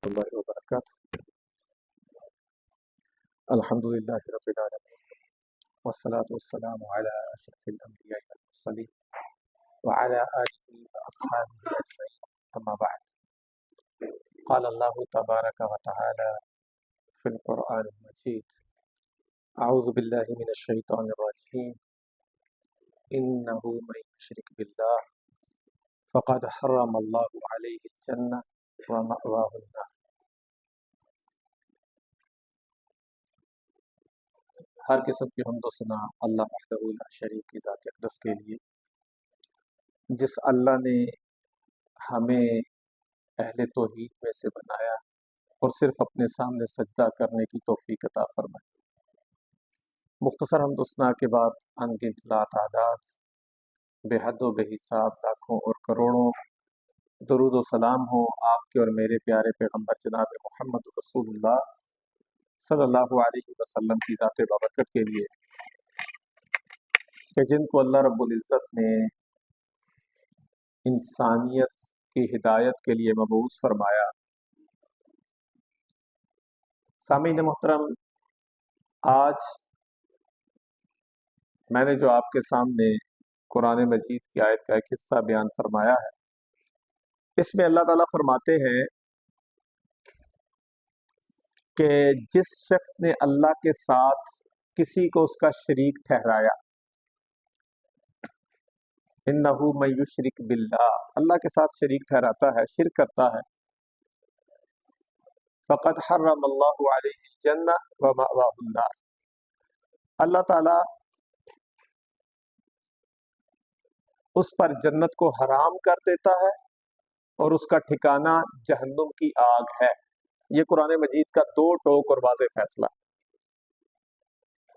الله وبركاته. الحمد لله رب العالمين والصلاة والسلام على أشرف الأنبياء والمرسلين وعلى آله وأصحابه أجمعين. أما بعد، قال الله تبارك وتعالى في القرآن المجيد: أعوذ بالله من الشيطان الرجيم إنه من يشرك بالله فقد حرم الله عليه الجنة ومأواه النار. ہر قسم کی حمد و ثنا اللہ وحدہ لا شریک کی ذات اقدس کے لیے، جس اللہ نے ہمیں اہل توحید میں سے بنایا اور صرف اپنے سامنے سجدہ کرنے کی توفیق عطا فرمائی۔ مختصر حمد و ثنا کے بعد ان گنت لا تعداد، بے حد و بے حساب لاکھوں اور کروڑوں درود و سلام ہو آپ کے اور میرے پیارے پیغمبر جناب محمد رسول اللہ صلی اللہ علیہ وسلم کی ذات بابرکت کے لیے، کہ جن کو اللہ رب العزت نے انسانیت کی ہدایت کے لیے مبعوث فرمایا۔ سامعین محترم، آج میں نے جو آپ کے سامنے قرآن مجید کی آیت کا ایک حصہ بیان فرمایا ہے، اس میں اللہ تعالیٰ فرماتے ہیں کہ جس شخص نے اللہ کے ساتھ کسی کو اس کا شریک ٹھہرایا، انہو من یشرک باللہ، اللہ کے ساتھ شریک ٹھہراتا ہے، شرک کرتا ہے، فقد حرم اللہ علیہ الجنہ ومأواہ النار، اللہ تعالیٰ اس پر جنت کو حرام کر دیتا ہے اور اس کا ٹھکانہ جہنم کی آگ ہے۔ یہ قرآن مجید کا دو ٹوک اور واضح فیصلہ۔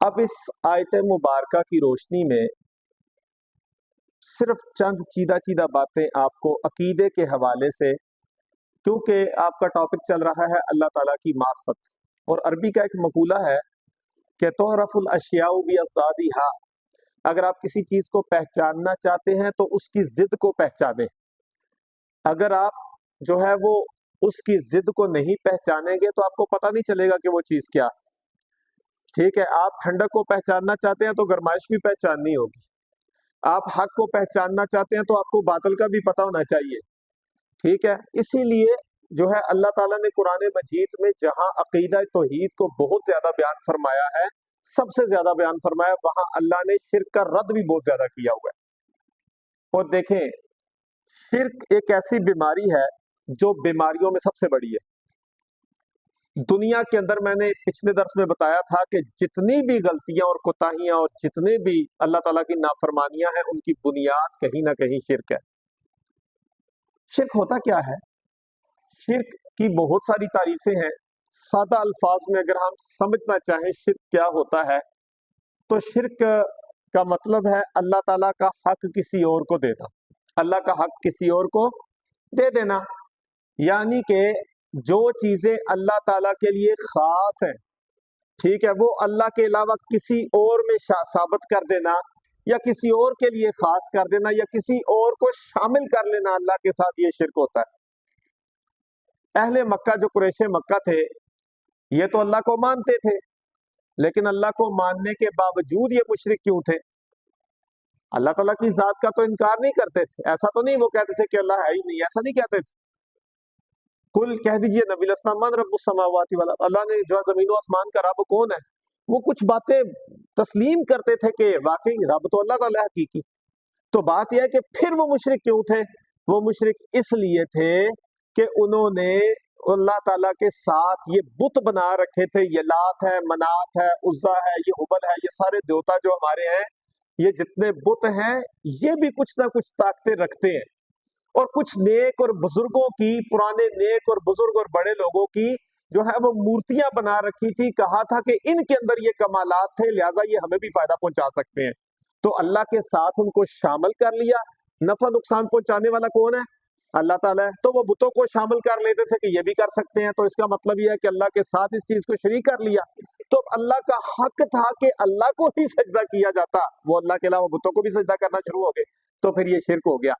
اب اس آیت مبارکہ کی روشنی میں صرف چند چیدہ باتیں آپ کو عقیدے کے حوالے سے، کیونکہ آپ کا ٹاپک چل رہا ہے اللہ تعالیٰ کی معرفت، اور عربی کا ایک مقولہ ہے کہ تعرف الاشیاء بازدادہا، اگر آپ کسی چیز کو پہچاننا چاہتے ہیں تو اس کی ضد کو پہچانیں، اگر آپ جو ہے وہ اس کی ضد کو نہیں پہچانیں گے تو آپ کو پتہ نہیں چلے گا کہ وہ چیز کیا۔ ٹھیک ہے، آپ ٹھنڈک کو پہچاننا چاہتے ہیں تو گرمائش بھی پہچاننی ہوگی، آپ حق کو پہچاننا چاہتے ہیں تو آپ کو باطل کا بھی پتہ ہونا چاہیے۔ ٹھیک ہے، اسی لیے جو ہے اللہ تعالیٰ نے قرآن مجید میں جہاں عقیدہ توحید کو بہت زیادہ بیان فرمایا ہے، سب سے زیادہ بیان فرمایا، وہاں اللہ نے شرک کا رد بھی بہت زیادہ کیا ہوا ہے۔ اور دیکھیں، شرک ایک ایسی بیماری ہے جو بیماریوں میں سب سے بڑی ہے۔ دنیا کے اندر میں نے پچھلے درس میں بتایا تھا کہ جتنی بھی غلطیاں اور کوتاہیاں اور جتنے بھی اللہ تعالیٰ کی نافرمانیاں ہیں، ان کی بنیاد کہیں نہ کہیں شرک ہے۔ شرک ہوتا کیا ہے؟ شرک کی بہت ساری تعریفیں ہیں۔ سادہ الفاظ میں اگر ہم سمجھنا چاہیں شرک کیا ہوتا ہے، تو شرک کا مطلب ہے اللہ تعالیٰ کا حق کسی اور کو دینا، اللہ کا حق کسی اور کو دے دینا، یعنی کہ جو چیزیں اللہ تعالیٰ کے لیے خاص ہیں، ٹھیک ہے، وہ اللہ کے علاوہ کسی اور میں ثابت کر دینا، یا کسی اور کے لیے خاص کر دینا، یا کسی اور کو شامل کر لینا اللہ کے ساتھ، یہ شرک ہوتا ہے۔ اہل مکہ جو قریش مکہ تھے، یہ تو اللہ کو مانتے تھے، لیکن اللہ کو ماننے کے باوجود یہ مشرک کیوں تھے؟ اللہ تعالیٰ کی ذات کا تو انکار نہیں کرتے تھے، ایسا تو نہیں وہ کہتے تھے کہ اللہ ہے ہی نہیں، ایسا نہیں کہتے تھے۔ کل کہہ دیجئے نبی الاسلام من رب السماوات والارض، اللہ نے جو زمین و آسمان کا رب کون ہے، وہ کچھ باتیں تسلیم کرتے تھے کہ واقعی رب تو اللہ تعالیٰ حقیقی۔ تو بات یہ ہے کہ پھر وہ مشرک کیوں تھے؟ وہ مشرک اس لیے تھے کہ انہوں نے اللہ تعالیٰ کے ساتھ یہ بت بنا رکھے تھے، یہ لات ہے، منات ہے، عزا ہے، یہ ہبل ہے، یہ سارے دیوتا جو ہمارے ہیں، یہ جتنے بت ہیں، یہ بھی کچھ نہ کچھ طاقتیں رکھتے ہیں، اور کچھ نیک اور بزرگوں کی، پرانے نیک اور بزرگ اور بڑے لوگوں کی جو ہے وہ مورتیاں بنا رکھی تھی، کہا تھا کہ ان کے اندر یہ کمالات تھے، لہٰذا یہ ہمیں بھی فائدہ پہنچا سکتے ہیں، تو اللہ کے ساتھ ان کو شامل کر لیا۔ نفع نقصان پہنچانے والا کون ہے؟ اللہ تعالیٰ ہے، تو وہ بتوں کو شامل کر لیتے تھے کہ یہ بھی کر سکتے ہیں، تو اس کا مطلب یہ ہے کہ اللہ کے ساتھ اس چیز کو شریک کر لیا۔ تو اللہ کا حق تھا کہ اللہ کو ہی سجدہ کیا جاتا، وہ اللہ کے علاوہ بتوں کو بھی سجدہ کرنا شروع ہو گئے، تو پھر یہ شرک ہو گیا۔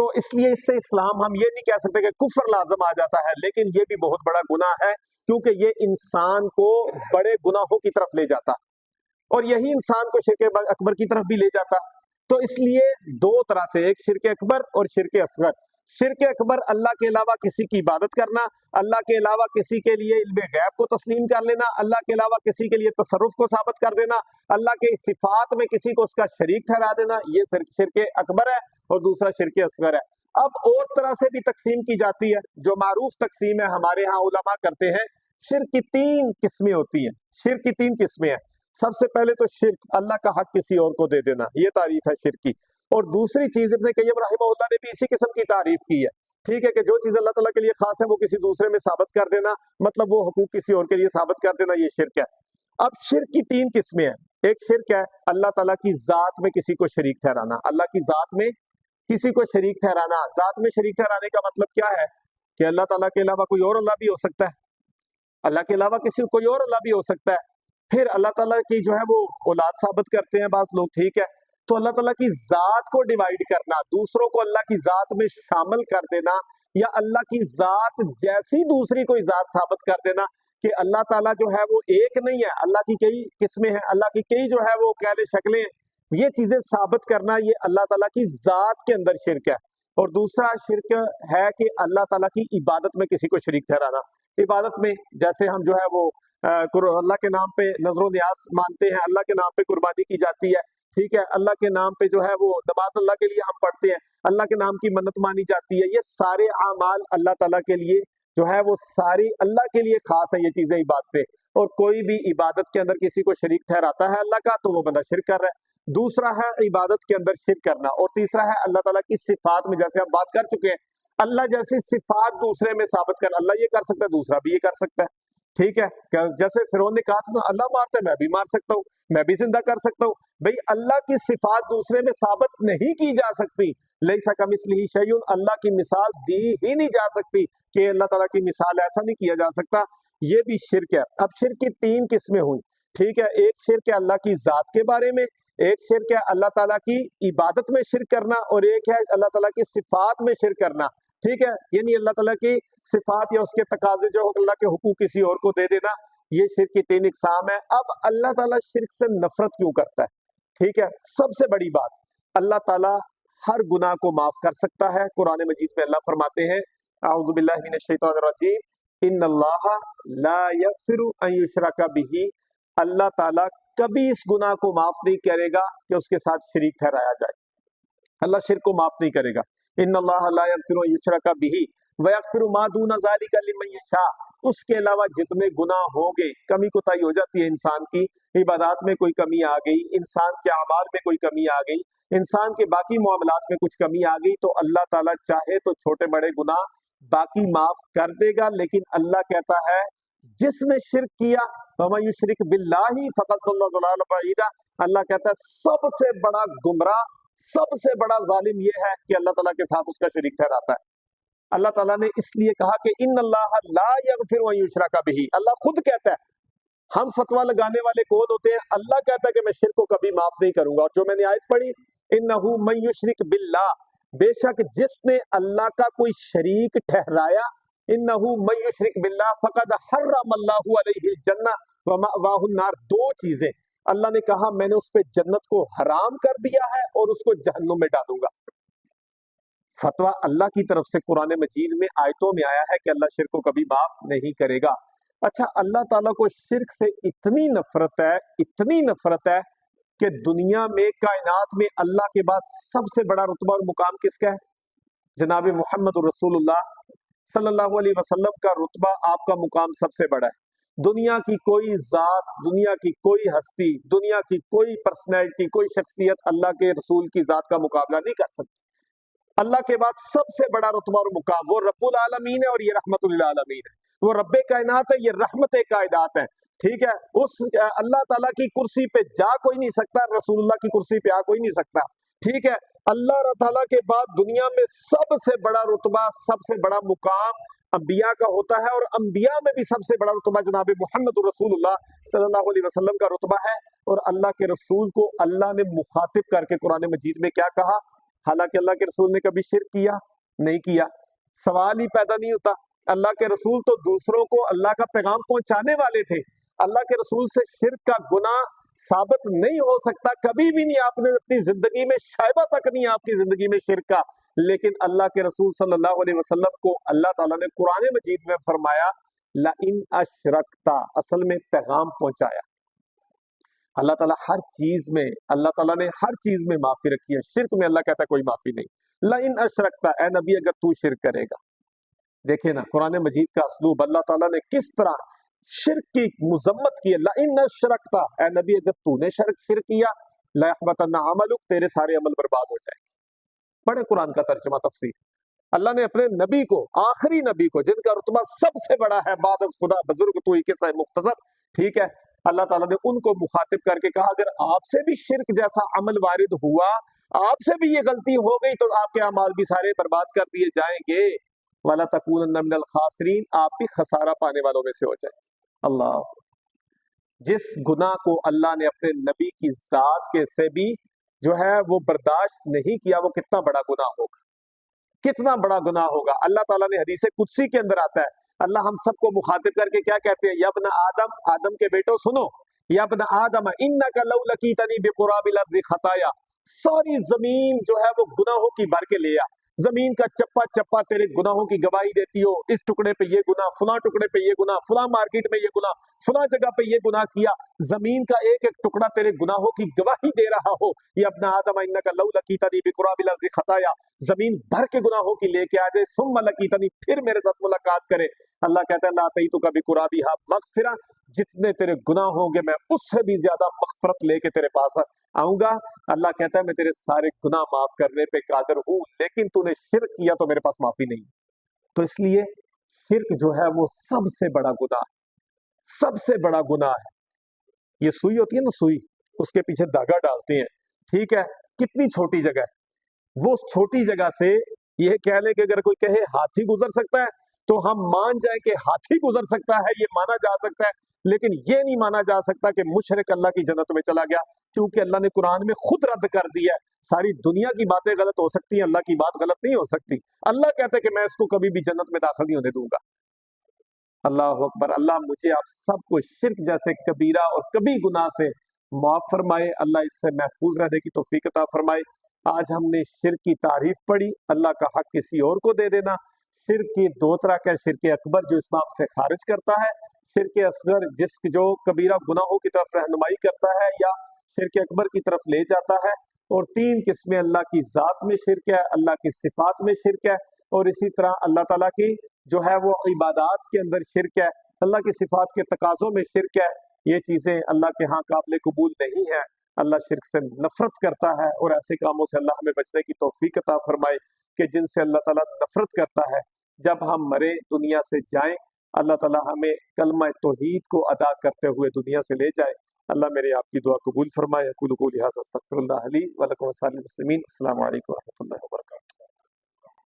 تو اس لیے اس سے اسلام ہم یہ نہیں کہہ سکتے کہ کفر لازم آ جاتا ہے، لیکن یہ بھی بہت بڑا گناہ ہے، کیونکہ یہ انسان کو بڑے گناہوں کی طرف لے جاتا، اور یہی انسان کو شرک اکبر کی طرف بھی لے جاتا۔ تو اس لیے دو طرح سے، ایک شرک اکبر اور شرک اصغر۔ شرک اکبر اللہ کے علاوہ کسی کی عبادت کرنا، اللہ کے علاوہ کسی کے لیے علم غیب کو تسلیم کر لینا، اللہ کے علاوہ کسی کے لیے تصرف کو ثابت کر دینا، اللہ کے صفات میں کسی کو اس کا شریک ٹھہرا دینا، یہ شرک اکبر ہے، اور دوسرا شرک اصغر ہے۔ اب اور طرح سے بھی تقسیم کی جاتی ہے، جو معروف تقسیم ہے ہمارے ہاں علماء کرتے ہیں۔ شرک کی 3 قسمیں ہوتی ہیں، شرک کی 3 قسمیں ہیں۔ سب سے پہلے تو شرک اللہ کا حق کسی اور کو دے دینا، یہ تعریف ہے شرک کی۔ اور دوسری چیز ابن قیم رحمہ اللہ نے بھی اسی قسم کی تعریف کی ہے، ٹھیک ہے، کہ جو چیز اللہ تعالیٰ کے لیے خاص ہے وہ کسی دوسرے میں ثابت کر دینا، مطلب وہ حقوق کسی اور کے لیے ثابت کر دینا، یہ شرک ہے۔ اب شرک کی 3 قسمیں ہیں۔ ایک شرک ہے اللہ تعالیٰ کی ذات میں کسی کو شریک ٹھہرانا، اللہ کی ذات میں کسی کو شریک ٹھہرانا۔ ذات میں شریک ٹھہرانے کا مطلب کیا ہے؟ کہ اللہ تعالیٰ کے علاوہ کوئی اور اللہ بھی ہو سکتا ہے، اللہ کے علاوہ کسی کوئی اور اللہ بھی ہو سکتا ہے۔ پھر اللہ تعالیٰ کی جو ہے وہ اولاد ثابت کرتے ہیں بعض لوگ، ٹھیک ہے، تو اللہ تعالیٰ کی ذات کو ڈیوائیڈ کرنا، دوسروں کو اللہ کی ذات میں شامل کر دینا، یا اللہ کی ذات جیسی دوسری کوئی ذات ثابت کر دینا کہ اللہ تعالیٰ جو ہے وہ ایک نہیں ہے، اللہ کی کئی قسمیں ہیں، اللہ کی کئی جو ہے وہ قید شکلیں ہیں، یہ چیزیں ثابت کرنا، یہ اللہ تعالیٰ کی ذات کے اندر شرک ہے۔ اور دوسرا شرک ہے کہ اللہ تعالیٰ کی عبادت میں کسی کو شریک ٹھہرانا۔ عبادت میں جیسے ہم جو ہے وہ اللہ کے نام پہ نظر و نیاز مانتے ہیں، اللہ کے نام پہ قربانی کی جاتی ہے، ٹھیک ہے، اللہ کے نام پہ جو ہے وہ نماز اللہ کے لیے ہم پڑھتے ہیں، اللہ کے نام کی منت مانی جاتی ہے، یہ سارے اعمال اللہ تعالیٰ کے لیے جو ہے وہ ساری اللہ کے لیے خاص ہیں یہ چیزیں، عبادتیں۔ اور کوئی بھی عبادت کے اندر کسی کو شریک ٹھہراتا ہے اللہ کا تو وہ بندہ شرک کر رہا ہے۔ دوسرا ہے عبادت کے اندر شرک کرنا، اور تیسرا ہے اللہ تعالیٰ کی صفات میں، جیسے ہم بات کر چکے ہیں، اللہ جیسی صفات دوسرے میں ثابت کرنا، اللہ یہ کر سکتا ہے دوسرا بھی یہ کر سکتا ہے، ٹھیک ہے، جیسے فرعون نے کہا تھا اللہ مارتا ہے میں بھی مار سکتا ہوں، میں بھی زندہ کر سکتا ہوں، بھئی اللہ کی صفات دوسرے میں ثابت نہیں کی جا سکتی، لیسا کمثلہ شیء، اللہ کی مثال دی ہی نہیں جا سکتی، کہ اللہ تعالیٰ کی مثال ایسا نہیں کیا جا سکتا، یہ بھی شرک ہے۔ اب شرک کی 3 قسمیں ہوئی، ٹھیک ہے، ایک شرک ہے اللہ کی ذات کے بارے میں، ایک شرک ہے اللہ تعالیٰ کی عبادت میں شرک کرنا، اور ایک ہے اللہ تعالیٰ کی صفات میں شرک کرنا، ٹھیک ہے، یعنی اللہ تعالیٰ کی صفات یا اس کے تقاضے جو اللہ کے حقوق کسی اور کو دے دینا، یہ شرک کی 3 اقسام ہے۔ اب اللہ تعالیٰ شرک سے نفرت کیوں کرتا ہے؟ ٹھیک ہے، سب سے بڑی بات، اللہ تعالیٰ ہر گناہ کو معاف کر سکتا ہے۔ قرآن مجید میں اللہ فرماتے ہیں اعوذ باللہ من الشیطان الرجیم ان اللہ لا یغفر ان یشرک بہ، اللہ تعالیٰ کبھی اس گناہ کو معاف نہیں کرے گا کہ اس کے ساتھ شریک ٹھہرایا جائے، اللہ شرک کو معاف نہیں کرے گا۔ ان اللہ لا یغفر ان یشرک بہ ویغفر ما دون ذلک لمن یشاء، اس کے علاوہ جتنے گناہ ہوں گے، کمی کوتاہی ہو جاتی ہے انسان کی، عبادات میں کوئی کمی آ گئی، انسان کے اعمال میں کوئی کمی آ گئی، انسان کے باقی معاملات میں کچھ کمی آ گئی، تو اللہ تعالیٰ چاہے تو چھوٹے بڑے گناہ باقی معاف کر دے گا، لیکن اللہ کہتا ہے جس نے شرک کیا وَمَن يُشْرِكْ بِاللَّهِ فَقَدْ ضَلَّ ضَلَالًا بَعِيدًا، اللہ کہتا ہے سب سے بڑا گمراہ، سب سے بڑا ظالم یہ ہے کہ اللہ تعالیٰ کے ساتھ اس کا شریک ٹھہراتا ہے۔ اللہ تعالیٰ نے اس لیے کہا کہ ان اللہ لا یغفر ان یشرک بہ، اللہ خود کہتا ہے، ہم فتویٰ لگانے والے کون ہوتے ہیں؟ اللہ کہتا ہے کہ میں شرک کو کبھی معاف نہیں کروں گا۔ اور جو میں نے آیت پڑھی انہ من یشرک باللہ، بے شک جس نے اللہ کا کوئی شریک ٹھہرایا، انہ من یشرک باللہ فقد حرم اللہ علیہ الجنہ ومأواہ النار، 2 چیزیں اللہ نے کہا میں نے اس پہ جنت کو حرام کر دیا ہے اور اس کو جہنم میں ڈالوں گا۔ فتویٰ اللہ کی طرف سے قرآن مجید میں آیتوں میں آیا ہے کہ اللہ شرک کو کبھی معاف نہیں کرے گا۔ اچھا، اللہ تعالیٰ کو شرک سے اتنی نفرت ہے، اتنی نفرت ہے کہ دنیا میں کائنات میں اللہ کے بعد سب سے بڑا رتبہ اور مقام کس کا ہے؟ جناب محمد رسول اللہ صلی اللہ علیہ وسلم کا رتبہ، آپ کا مقام سب سے بڑا ہے۔ دنیا کی کوئی ذات، دنیا کی کوئی ہستی، دنیا کی کوئی پرسنالٹی، کوئی شخصیت اللہ کے رسول کی ذات کا مقابلہ نہیں کر سکتی۔ اللہ کے بعد سب سے بڑا رتبہ اور مقام، وہ رب العالمین ہے اور یہ رحمت للعالمین ہے، وہ رب کائنات ہے، یہ رحمت کائنات ہے، ٹھیک ہے۔ اس اللہ تعالیٰ کی کرسی پہ جا کوئی نہیں سکتا، رسول اللہ کی کرسی پہ آ کوئی نہیں سکتا، ٹھیک ہے۔ اللہ تعالیٰ کے بعد دنیا میں سب سے بڑا رتبہ، سب سے بڑا مقام انبیاء کا ہوتا ہے، اور انبیاء میں بھی سب سے بڑا رتبہ جناب محمد رسول اللہ صلی اللہ علیہ وسلم کا رتبہ ہے۔ اور اللہ کے رسول کو اللہ نے مخاطب کر کے قرآن مجید میں کیا کہا؟ حالانکہ اللہ کے رسول نے کبھی شرک کیا نہیں کیا، سوال ہی پیدا نہیں ہوتا۔ اللہ کے رسول تو دوسروں کو اللہ کا پیغام پہنچانے والے تھے، اللہ کے رسول سے شرک کا گناہ ثابت نہیں ہو سکتا، کبھی بھی نہیں، آپ نے اپنی زندگی میں شائبہ تک نہیں آپ کی زندگی میں شرک کا، لیکن اللہ کے رسول صلی اللہ علیہ وسلم کو اللہ تعالیٰ نے قرآن مجید میں فرمایا لَإِنْ أَشْرَكْتَ، اصل میں پیغام پہنچایا۔ اللہ تعالیٰ ہر چیز میں، اللہ تعالیٰ نے ہر چیز میں معافی رکھی ہے، شرک میں اللہ کہتا ہے کوئی معافی نہیں۔ لَإِنْ أَشْرَكْتَ، اے نبی اگر تو شرک کرے گا، دیکھیں نا قرآن مجید کا اسلوب، اللہ تعالیٰ نے کس طرح شرک کی مذمت کی ہے۔ لَإِنْ أَشْرَكْتَ، اے نبی اگر تو نے شرک کیا، لَيَحْبَطَنَّ عَمَلُكَ، تیرے سارے عمل برباد ہو جائیں گے۔ پڑھے قرآن کا ترجمہ تفسیر، اللہ نے اپنے نبی کو، آخری نبی کو جن کا رتبہ سب سے بڑا ہے بعد از خدا، بزرگ تو ہی کے سائے مختصر، ٹھیک ہے، اللہ تعالیٰ نے ان کو مخاطب کر کے کہا اگر آپ سے بھی شرک جیسا عمل وارد ہوا، آپ سے بھی یہ غلطی ہو گئی تو آپ کے اعمال بھی سارے برباد کر دیے جائیں گے، وَلَا تَكُونَنَّ مِنَ الْخَاسِرِينَ، آپ بھی خسارہ پانے والوں میں سے ہو جائیں۔ اللہ، جس گناہ کو اللہ نے اپنے نبی کی ذات کے سے بھی جو ہے وہ برداشت نہیں کیا، وہ کتنا بڑا گناہ ہوگا، کتنا بڑا گناہ ہوگا۔ اللہ تعالیٰ نے حدیث قدسی کے اندر آتا ہے، اللہ ہم سب کو مخاطب کر کے کیا کہتے ہیں، یا ابن آدم، آدم کے بیٹو سنو، یا ابن آدم انک لو لقیتنی بقراب الارض خطایا، ساری زمین جو ہے وہ گناہوں کی بھر کے لے آ، زمین کا چپا چپا تیرے گناہوں کی گواہی دیتی ہو، اس ٹکڑے پہ یہ گناہ، فلاں ٹکڑے پہ یہ گناہ، فلاں مارکیٹ میں یہ گناہ، فلاں جگہ پہ یہ گناہ کیا، زمین کا ایک ایک ٹکڑا تیرے گناہوں کی گواہی دے رہا ہو، یا ابن آدم انک لو لقیتنی بقراب الارض خطایا، زمین بھر کے گناہوں کی لے کے آ جائے، ثم لقیتنی، پھر میرے ساتھ ملاقات کرے، اللہ کہتا ہے لا اتیتک بقرابھا مغفرہ، جتنے تیرے گناہ ہوں گے میں اس سے بھی زیادہ مغفرت لے کے تیرے پاس آؤں گا۔ اللہ کہتا ہے میں تیرے سارے گناہ معاف کرنے پہ قادر ہوں، لیکن تو نے شرک کیا تو میرے پاس معافی نہیں۔ تو اس لیے شرک جو ہے وہ سب سے بڑا گناہ، سب سے بڑا گناہ ہے۔ یہ سوئی ہوتی ہے نا، سوئی، اس کے پیچھے دھاگا ڈالتے ہیں، ٹھیک ہے، کتنی چھوٹی جگہ ہے، وہ اس چھوٹی جگہ سے یہ کہہ لیں کہ اگر کوئی کہے ہاتھی گزر سکتا ہے تو ہم مان جائیں کہ ہاتھی گزر سکتا ہے، یہ مانا جا سکتا ہے، لیکن یہ نہیں مانا جا سکتا کہ مشرک اللہ کی جنت میں چلا گیا، کیونکہ اللہ نے قرآن میں خود رد کر دیا ہے۔ ساری دنیا کی باتیں غلط ہو سکتی ہیں، اللہ کی بات غلط نہیں ہو سکتی۔ اللہ کہتا ہے کہ میں اس کو کبھی بھی جنت میں داخل نہیں ہونے دوں گا۔ اللہ اکبر، اللہ مجھے آپ سب کو شرک جیسے کبیرہ اور کبھی گناہ سے معاف فرمائے، اللہ اس سے محفوظ رہنے کی توفیق عطا فرمائے۔ آج ہم نے شرک کی تعریف پڑھی، اللہ کا حق کسی اور کو دے دینا۔ شرک کی دو طرح کا، شرک اکبر جو اسلام سے خارج کرتا ہے، شرک اصغر جو کبیرہ گناہوں کی طرف رہنمائی کرتا ہے یا شرک اکبر کی طرف لے جاتا ہے، اور تین قسمیں، اللہ کی ذات میں شرک ہے، اللہ کی صفات میں شرک ہے، اور اسی طرح اللہ تعالیٰ کی جو ہے وہ عبادات کے اندر شرک ہے، اللہ کی صفات کے تقاضوں میں شرک ہے۔ یہ چیزیں اللہ کے ہاں قابل قبول نہیں ہیں، اللہ شرک سے نفرت کرتا ہے، اور ایسے کاموں سے اللہ ہمیں بچنے کی توفیق عطا فرمائے کہ جن سے اللہ تعالیٰ نفرت کرتا ہے۔ جب ہم مرے دنیا سے جائیں، اللہ تعالیٰ ہمیں کلمہ توحید کو ادا کرتے ہوئے دنیا سے لے جائے۔ اللہ میرے آپ کی دعا قبول فرمائے۔ اقول قولی ھذا استغفر اللہ لی ولکم ولسائر المسلمین۔ السلام علیکم ورحمۃ اللہ وبرکاتہ۔